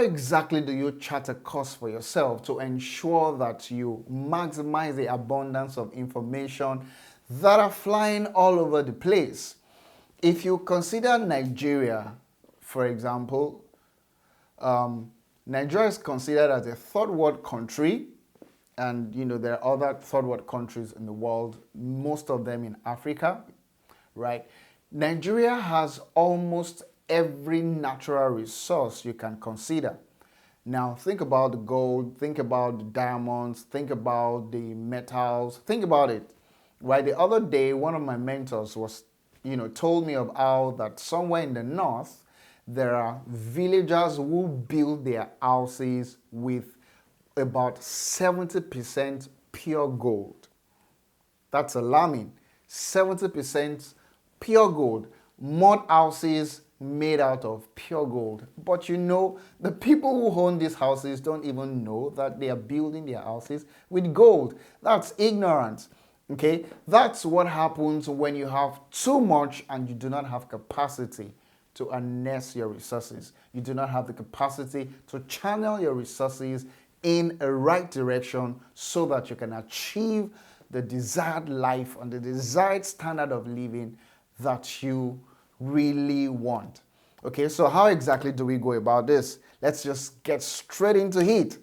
exactly do you chart a course for yourself to ensure that you maximize the abundance of information that are flying all over the place? If you consider Nigeria, for example, Nigeria is considered as a third world country, and there are other third world countries in the world, most of them in Africa, right? Nigeria has almost every natural resource you can consider. Now, think about the gold, think about the diamonds, think about the metals, think about it, right? The other day, one of my mentors told me of how that somewhere in the north, there are villagers who build their houses with about 70% pure gold. That's alarming. 70% pure gold. Mud houses made out of pure gold. But the people who own these houses don't even know that they are building their houses with gold. That's ignorance. Okay? That's what happens when you have too much and you do not have capacity to harness your resources. You do not have the capacity to channel your resources in a right direction so that you can achieve the desired life and the desired standard of living that you really want. Okay, so how exactly do we go about this? Let's just get straight into it.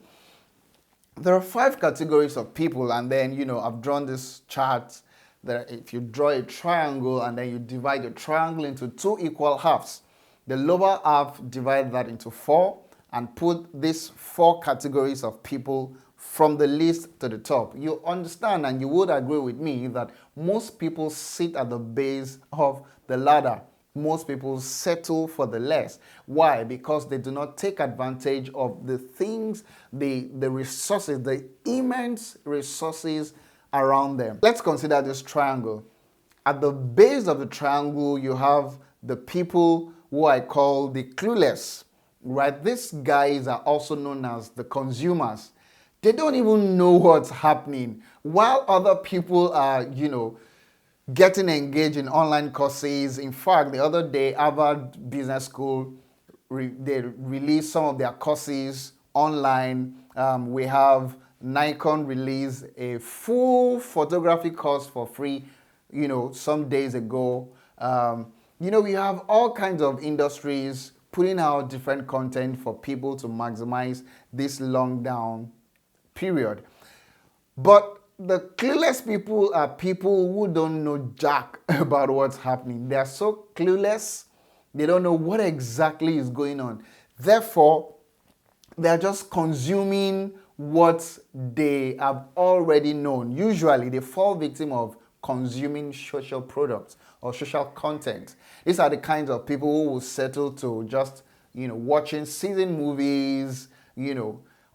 There are 5 categories of people, and then, I've drawn this chart that if you draw a triangle and then you divide the triangle into 2 equal halves, the lower half, divide that into 4 and put these 4 categories of people from the list to the top. You understand and you would agree with me that most people sit at the base of the ladder. Most people settle for the less. Why? Because they do not take advantage of the things, the resources, the immense resources around them. Let's consider this triangle. At the base of the triangle, you have the people who I call the clueless, right? These guys are also known as the consumers. They don't even know what's happening. While other people are, getting engaged in online courses. In fact, the other day, Harvard Business School, they released some of their courses online. We have Nikon released a full photography course for free, some days ago. We have all kinds of industries putting out different content for people to maximize this long down period. But the clueless people are people who don't know jack about what's happening. They are so clueless, they don't know what exactly is going on. Therefore, they are just consuming what they have already known. Usually, they fall victim of consuming social products or social content. These are the kinds of people who will settle to just, watching season movies,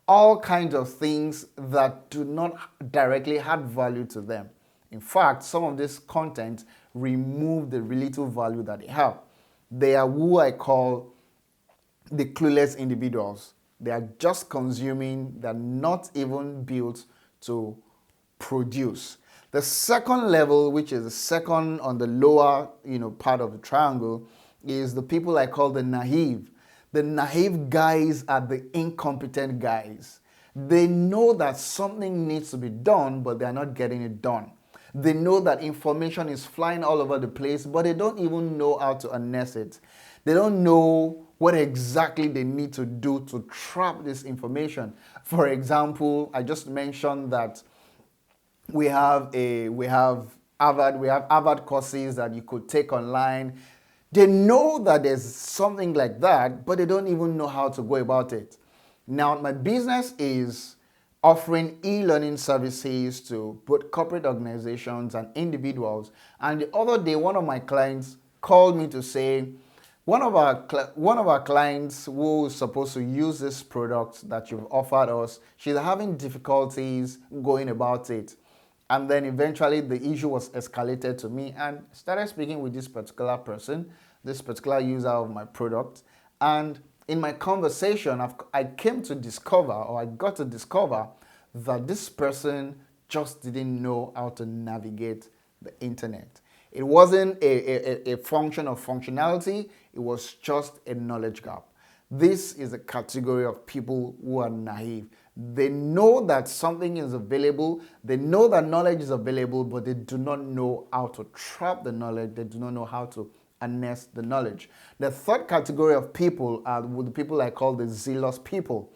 all kinds of things that do not directly add value to them. In fact, some of this content remove the relative value that they have. They are who I call the clueless individuals. They are just consuming, they're not even built to produce. The second level, which is the second on the lower, part of the triangle, is the people I call the naive. The naive guys are the incompetent guys. They know that something needs to be done, but they're not getting it done. They know that information is flying all over the place, but they don't even know how to harness it. They don't know what exactly they need to do to trap this information. For example, I just mentioned that we have Harvard courses that you could take online. They know that there's something like that, but they don't even know how to go about it. Now, my business is offering e-learning services to both corporate organizations and individuals. And the other day, one of my clients called me to say, one of our clients who is supposed to use this product that you've offered us, she's having difficulties going about it. And then eventually the issue was escalated to me and started speaking with this particular person, this particular user of my product. And in my conversation, I got to discover that this person just didn't know how to navigate the internet. It wasn't a function of functionality, it was just a knowledge gap. This is a category of people who are naive. They know that something is available, they know that knowledge is available, but they do not know how to trap the knowledge, they do not know how to harness the knowledge. The third category of people are the people I call the zealous people,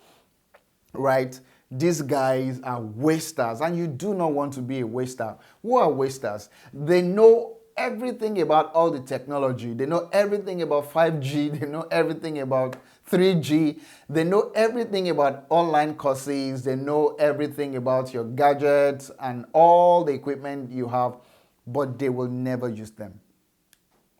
right? These guys are wasters, and you do not want to be a waster. Who are wasters? They know everything about all the technology. They know everything about 5G. They know everything about 3G. They know everything about online courses. They know everything about your gadgets and all the equipment you have, but they will never use them.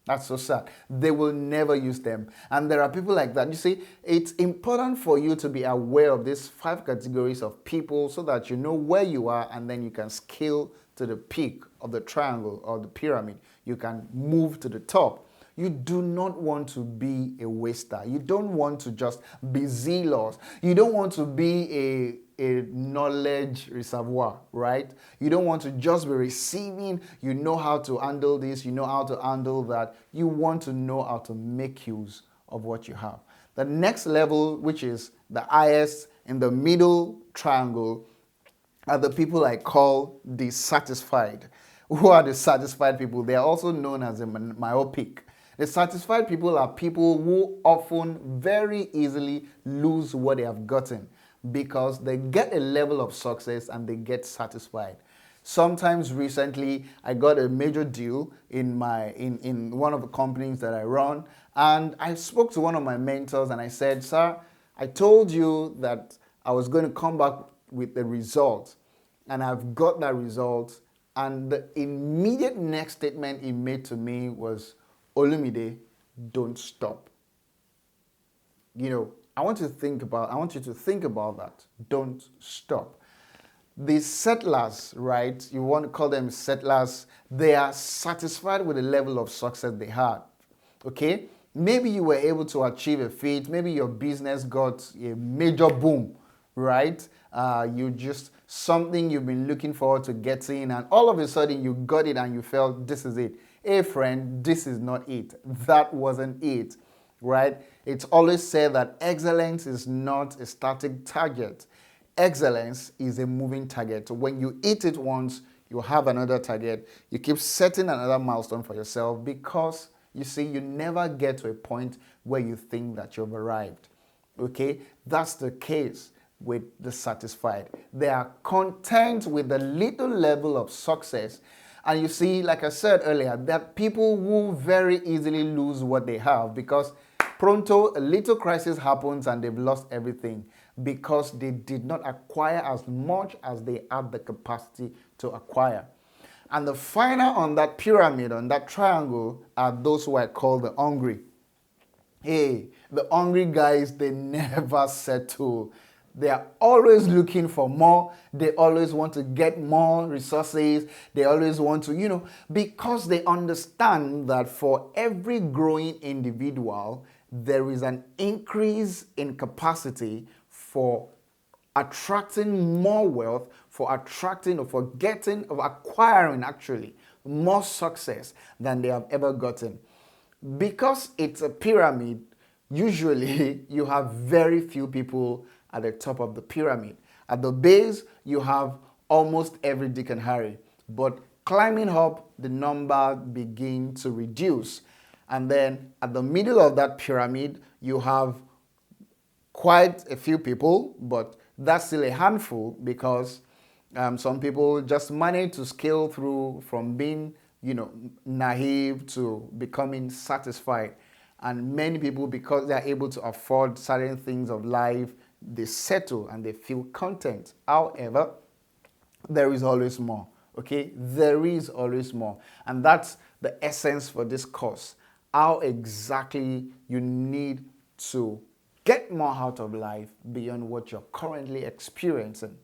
That's so sad. They will never use them. And there are people like that. You see, it's important for you to be aware of these 5 categories of people so that you know where you are, and then you can scale to the peak of the triangle or the pyramid. You can move to the top. You do not want to be a waster. You don't want to just be zealous. You don't want to be a knowledge reservoir, right? You don't want to just be receiving. You know how to handle this. You know how to handle that. You want to know how to make use of what you have. The next level, which is the highest in the middle triangle, are the people I call the satisfied. Who are the satisfied people? They are also known as the myopic. The satisfied people are people who often very easily lose what they have gotten because they get a level of success and they get satisfied. Sometimes recently, I got a major deal in one of the companies that I run, and I spoke to one of my mentors and I said, "Sir, I told you that I was going to come back with the result, and I've got that result." And the immediate next statement he made to me was, "Olumide, don't stop." I want you to think about that. Don't stop. The settlers, right? You want to call them settlers. They are satisfied with the level of success they had. Okay? Maybe you were able to achieve a feat. Maybe your business got a major boom, right? Something you've been looking forward to getting, and all of a sudden you got it and you felt this is it. Hey friend, this is not it. That wasn't it, right? It's always said that excellence is not a static target. Excellence is a moving target. When you hit it once, you have another target. You keep setting another milestone for yourself because, you see, you never get to a point where you think that you've arrived. Okay? That's the case with the satisfied. They are content with the little level of success. And you see, like I said earlier, that people who very easily lose what they have because pronto, a little crisis happens and they've lost everything because they did not acquire as much as they had the capacity to acquire. And the final on that pyramid, on that triangle, are those who I call the hungry. Hey, the hungry guys, they never settle. They are always looking for more. They always want to get more resources. They always want to, because they understand that for every growing individual, there is an increase in capacity for attracting more wealth, for acquiring actually more success than they have ever gotten. Because it's a pyramid, usually you have very few people at the top of the pyramid. At the base, you have almost every Dick and Harry. But climbing up, the number begin to reduce. And then at the middle of that pyramid, you have quite a few people, but that's still a handful because some people just manage to scale through from being, naive to becoming satisfied. And many people, because they're able to afford certain things of life, they settle and they feel content. However, there is always more. Okay? There is always more. And that's the essence for this course. How exactly you need to get more out of life beyond what you're currently experiencing.